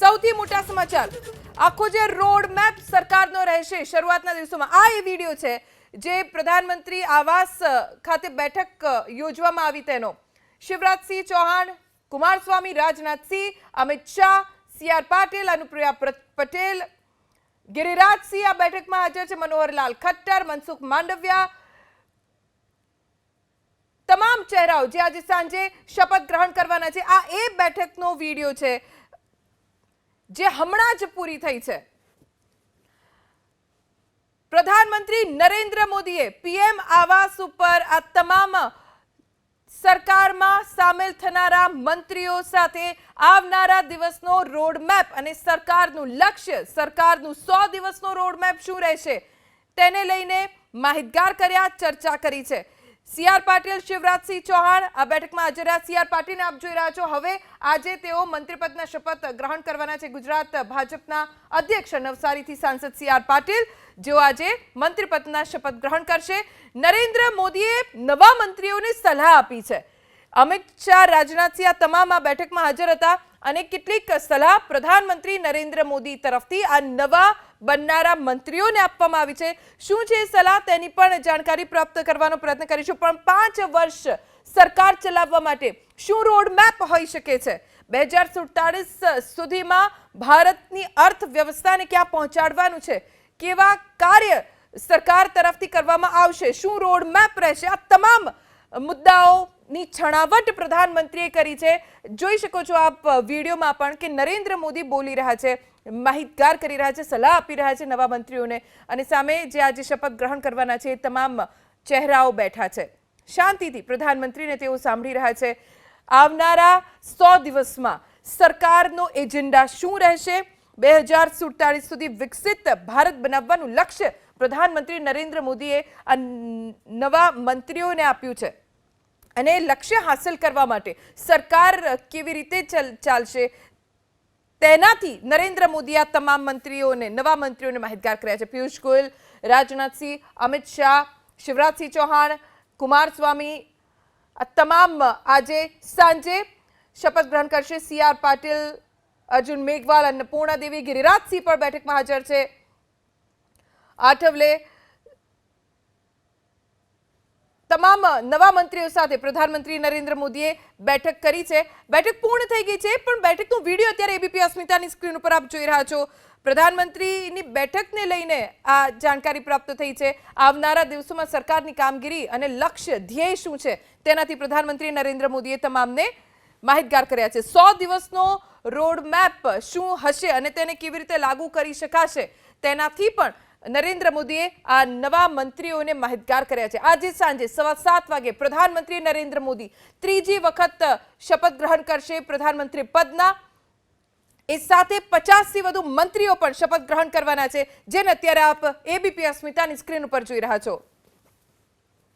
સૌથી મોટા સમાચાર આખો જે રોડ મેપ સરકારનો રહેશે શરૂઆતના દિવસોમાં આ એ વિડિયો છે જે પ્રધાનમંત્રી આવાસ ખાતે બેઠક યોજવામાં આવી તેનો શિવરાજસિંહ ચૌહાણ કુમારસ્વામી રાજનાથસિંહ અમિત શાહ સીઆર પાટીલ અનુપ્રિયા પટેલ ગિરિરાજસિંહ આ બેઠકમાં હાજર છે મનોહરલાલ ખટ્ટર મનસુખ માંડવિયા તમામ ચહેરાઓ જે આજે સાંજે શપથ ગ્રહણ કરવાના છે આ એ બેઠકનો વિડિયો છે જે હમણાં જ પૂરી થઈ છે પ્રધાનમંત્રી નરેન્દ્ર મોદીએ પીએમ આવાસ ઉપર આ તમામ સરકારમાં સામેલ થનારા મંત્રીઓ સાથે આવનારા દિવસનો રોડમેપ અને સરકારનું લક્ષ્ય સરકારનું 100 દિવસનો રોડમેપ શું રહેશે તેને લઈને માહિતગાર કર્યા ચર્ચા કરી છે સીઆર પાટીલ શિવરાજસિંહ ચૌહાણ આ બેઠકમાં હાજર રહ્યા સીઆર પાટીલને આપ જોઈ રહ્યા છો હવે આજે તેઓ મંત્રીપદના શપથ ગ્રહણ કરવાના છે ગુજરાત ભાજપના અધ્યક્ષ નવસારીથી સાંસદ સીઆર પાટીલ જેઓ આજે મંત્રીપદના શપથ ગ્રહણ કરશે નરેન્દ્ર મોદીએ નવા મંત્રીઓને સલાહ આપી છે અમિત શાહ રાજનાથસિંહ આ તમામ આ બેઠકમાં હાજર હતા અને કેટલીક સલાહ પ્રધાનમંત્રી નરેન્દ્ર મોદી તરફથી આ નવા બનનારા મંત્રીઓને આપવામાં આવી છે શું છે સલાહ તેની પણ જાણકારી પ્રાપ્ત કરવાનો પ્રયત્ન કરીશું પણ 5 વર્ષ સરકાર ચલાવવા માટે શું રોડમેપ હોઈ શકે છે 2047 સુધીમાં ભારતની અર્થવ્યવસ્થાને ક્યાં પહોંચાડવાનું છે કેવા કાર્ય સરકાર તરફથી કરવામાં આવશે શું રોડમેપ રહેશે આ તમામ મુદ્દાઓની છણાવટ પ્રધાનમંત્રીએ કરી છે જોઈ શકો છો આપ વિડીયોમાં પણ કે નરેન્દ્ર મોદી બોલી રહ્યા છે માહિતગાર કરી રહ્યા છે સલાહ આપી રહ્યા છે નવા મંત્રીઓને અને સામે જે આજે શપથ ગ્રહણ કરવાના છે એ તમામ ચહેરાઓ બેઠા છે શાંતિથી પ્રધાનમંત્રીને તેઓ સાંભળી રહ્યા છે આવનારા 100 દિવસમાં સરકારનો એજન્ડા શું રહેશે 2047 સુધી વિકસિત ભારત બનાવવાનું લક્ષ્ય પ્રધાનમંત્રી નરેન્દ્ર મોદીએ આ નવા મંત્રીઓને આપ્યું છે અને લક્ષ્ય હાંસલ કરવા માટે સરકાર કેવી રીતે ચાલશે તેનાથી નરેન્દ્ર મોદી આ તમામ મંત્રીઓને નવા મંત્રીઓને માહિતગાર કર્યા છે પિયુષ ગોયલ રાજનાથસિંહ અમિત શાહ શિવરાજસિંહ ચૌહાણ કુમારસ્વામી આ તમામ આજે સાંજે શપથ ગ્રહણ કરશે સીઆર પાટીલ અર્જુન મેઘવાલ અન્નપૂર્ણા દેવી ગિરિરાજસિંહ પણ બેઠકમાં હાજર છે આઠવલે તમામ નવા મંત્રીઓ સાથે પ્રધાનમંત્રી નરેન્દ્ર મોદીએ બેઠક કરી છે બેઠક પૂર્ણ થઈ ગઈ છે પણ બેઠકનો વિડીયો અત્યારે એબીપી અસ્મિતાની સ્ક્રીન ઉપર આપ જોઈ રહ્યા છો પ્રધાનમંત્રીની બેઠકને લઈને આ જાણકારી પ્રાપ્ત થઈ છે આવનારા દિવસોમાં સરકારની કામગીરી અને લક્ષ્ય ધ્યેય શું છે તેનાથી પ્રધાનમંત્રી નરેન્દ્ર મોદીએ તમામને માહિતગાર કર્યા છે 100 દિવસનો રોડમેપ શું હશે અને તેને કેવી રીતે લાગુ કરી શકાશે તેનાથી પણ નરેન્દ્ર મોદીએ આ નવા મંત્રીઓને માહિતગાર કર્યા છે આજે સાંજે 7:15 વાગે પ્રધાનમંત્રી નરેન્દ્ર મોદી ત્રીજી વખત શપથ ગ્રહણ કરશે પ્રધાનમંત્રી પદના એ સાથે 50 થી વધુ મંત્રીઓ પણ શપથ ગ્રહણ કરવાના છે જેને અત્યારે આપ એબીપી અસ્મિતાની સ્ક્રીન ઉપર જોઈ રહ્યા છો